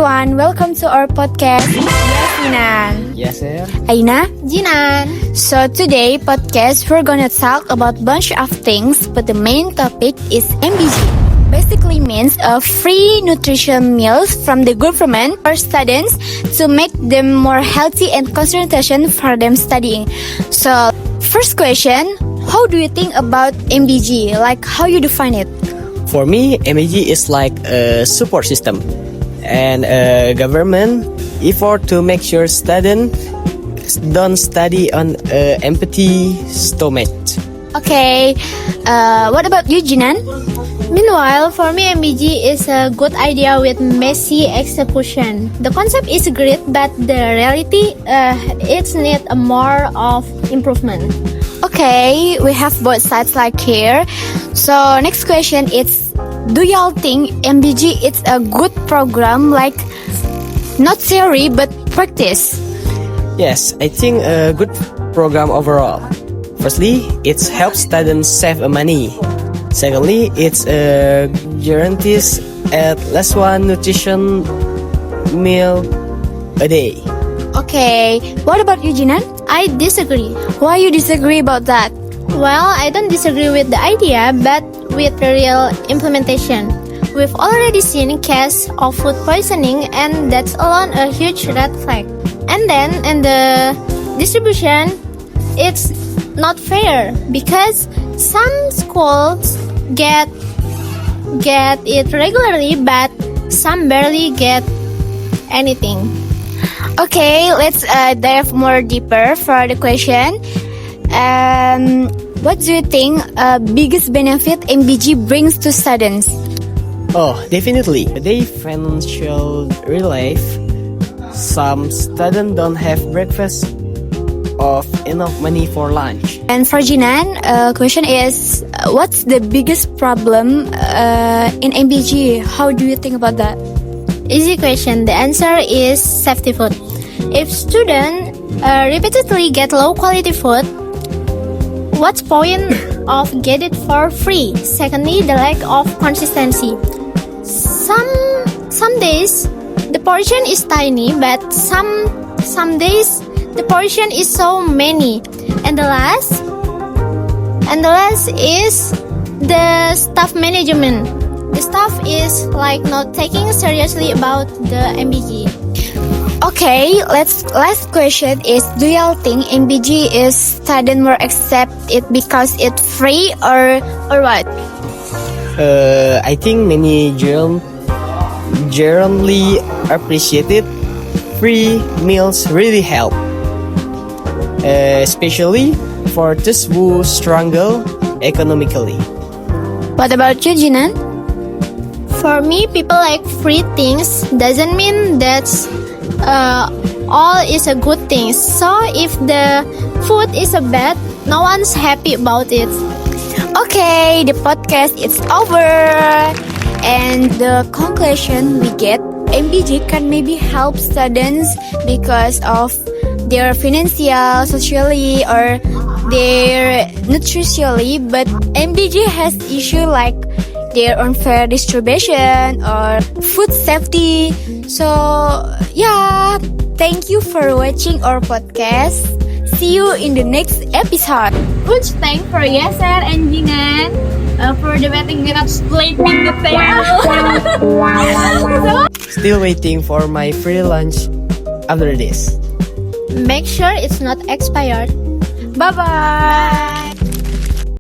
everyone, welcome to our podcast. Yes, Jinan. Yes, sir. Aina. Jinan. So today podcast we're gonna talk about bunch of things, but the main topic is MBG. Basically means a free nutrition meals from the government for students to make them more healthy and concentration for them studying. So first question, how do you think about MBG? Like how you define it? For me, MBG is like a support system and a government effort to make sure students don't study on empty stomach. Okay, what about you, Jinan? Meanwhile, for me, MBG is a good idea with messy execution. The concept is great, but the reality, it's need a more of improvement. Okay, we have both sides like here. So next question is, do y'all think MBG is a good program, like not theory but practice? Yes, I think a good program overall. Firstly, it helps students save money. Secondly, it's guarantees at least one nutrition meal a day. Okay, what about you, Jinan? I disagree. Why you disagree about that? Well, I don't disagree with the idea, but with the real implementation. We've already seen cases of food poisoning, and that's alone a huge red flag. And then, in the distribution, it's not fair because some schools get it regularly, but some barely get anything. Okay, let's dive more deeper for the question. What do you think biggest benefit MBG brings to students? Oh, definitely. They financial relief. Some students don't have breakfast or enough money for lunch. And for Jinan, question is, what's the biggest problem in MBG? How do you think about that? Easy question. The answer is safety food. If students repeatedly get low quality food, what's point of get it for free? Secondly, the lack of consistency. Some days the portion is tiny, but some days the portion is so many. And the last is the staff management. The staff is like not taking seriously about the MBG. Okay, last question is, do y'all think MBG is student more accept it because it's free or what? I think many generally appreciate it. Free meals really help, especially for those who struggle economically. What about you, Jinan? For me, people like free things doesn't mean that's all is a good thing. So if the food is a bad, no one's happy about it. Okay, the podcast is over. And the conclusion we get, MBG can maybe help students because of their financial, socially, or their nutritionally, but MBG has issue like their unfair distribution or food safety. So yeah, thank you for watching our podcast. See you in the next episode. Huge thanks for Yeser and Jinan for debating and explaining the thing. Still waiting for my free lunch after this. Make sure it's not expired. Bye bye.